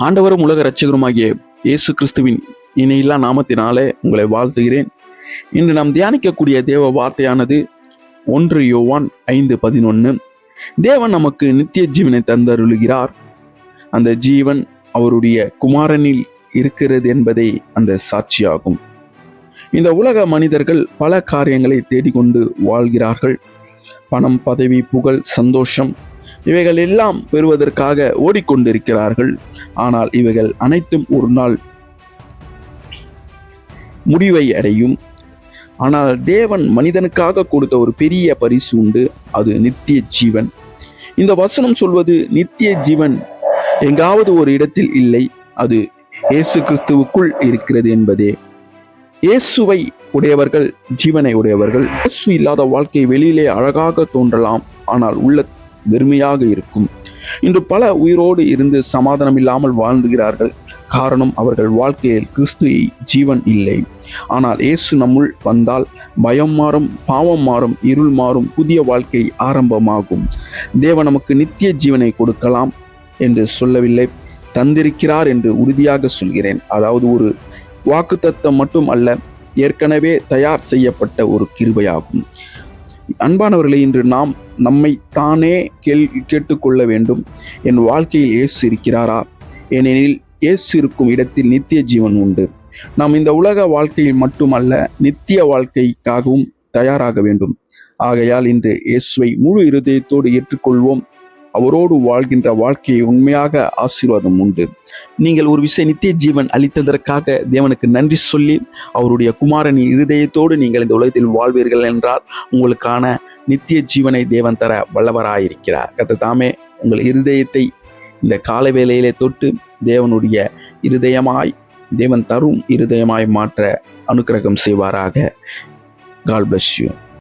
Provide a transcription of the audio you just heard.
ஆண்டவரும் உலக இரட்சகருமாகிய இயேசு கிறிஸ்துவின் இணையில்லா நாமத்தினாலே உங்களை வாழ்த்துகிறேன். இன்று நாம் தியானிக்கக்கூடிய தேவ வார்த்தையானது 1 யோவான் 5:11. தேவன் நமக்கு நித்திய ஜீவனை தந்தருளுகிறார். அந்த ஜீவன் அவருடைய குமாரனில் இருக்கிறது என்பதே அந்த சாட்சியாகும். இந்த உலக மனிதர்கள் பல காரியங்களை தேடிக்கொண்டு வாழ்கிறார்கள். பணம், பதவி, புகழ், சந்தோஷம் இவைகள் எல்லாம் பெறுவதற்காக ஓடிக்கொண்டிருக்கிறார்கள். ஆனால் இவைகள் அனைத்தும் ஒரு நாள் முடிவை அடையும். ஆனால் தேவன் மனிதனுக்காக கொடுத்த ஒரு பெரிய பரிசு உண்டு, அது நித்திய ஜீவன். இந்த வசனம் சொல்வது நித்திய ஜீவன் எங்காவது ஒரு இடத்தில் இல்லை, அது இயேசு கிறிஸ்துவுக்குள் இருக்கிறது என்பதே. இயேசுவை உடையவர்கள் ஜீவனை உடையவர்கள். இயேசு இல்லாத வாழ்க்கை வெளியிலே அழகாக தோன்றலாம், ஆனால் உள்ள வெறுமையாக இருக்கும். இன்று பல உயிரோடு இருந்து சமாதானம் இல்லாமல் வாழ்ந்துகிறார்கள். காரணம், அவர்கள் வாழ்க்கையில் கிறிஸ்து ஜீவன் இல்லை. ஆனால் இயேசு நம்முள் வந்தால் பயம் மாறும், பாவம் மாறும், இருள் மாறும், புதிய வாழ்க்கை ஆரம்பமாகும். தேவன் நமக்கு நித்திய ஜீவனை கொடுக்கலாம் என்று சொல்லவில்லை, தந்திருக்கிறார் என்று உறுதியாக சொல்கிறேன். அதாவது ஒரு வாக்குத்தத்தம் மட்டும் அல்ல, ஏற்கனவே தயார் செய்யப்பட்ட ஒரு கிருபையாகும். அன்பானவர்களே, இன்று நாம் நம்மை தானே கேட்டுக்கொள்ள வேண்டும், என் வாழ்க்கையில் இயேசு இருக்கிறாரா? ஏனெனில் இயேசு இருக்கும் இடத்தில் நித்திய ஜீவன் உண்டு. நாம் இந்த உலக வாழ்க்கையில் மட்டுமல்ல, நித்திய வாழ்க்கைக்காகவும் தயாராக வேண்டும். ஆகையால் இன்று இயேசுவை முழு இருதயத்தோடு ஏற்றுக்கொள்வோம். அவரோடு வாழ்கின்ற வாழ்க்கையை உண்மையாக ஆசீர்வாதம் உண்டு. நீங்கள் ஒரு விஷயம் நித்திய ஜீவன் அளித்ததற்காக தேவனுக்கு நன்றி சொல்லி அவருடைய குமாரனின் இருதயத்தோடு நீங்கள் இந்த உலகத்தில் வாழ்வீர்கள் என்றால் உங்களுக்கான நித்திய ஜீவனை தேவன் தர வல்லவராயிருக்கிறார். கர்த்தர் தாமே உங்கள் இருதயத்தை இந்த கால வேளையிலே தொட்டு தேவனுடைய இருதயமாய், தேவன் தரும் இருதயமாய் மாற்ற அனுக்கிரகம் செய்வாராக. God bless you.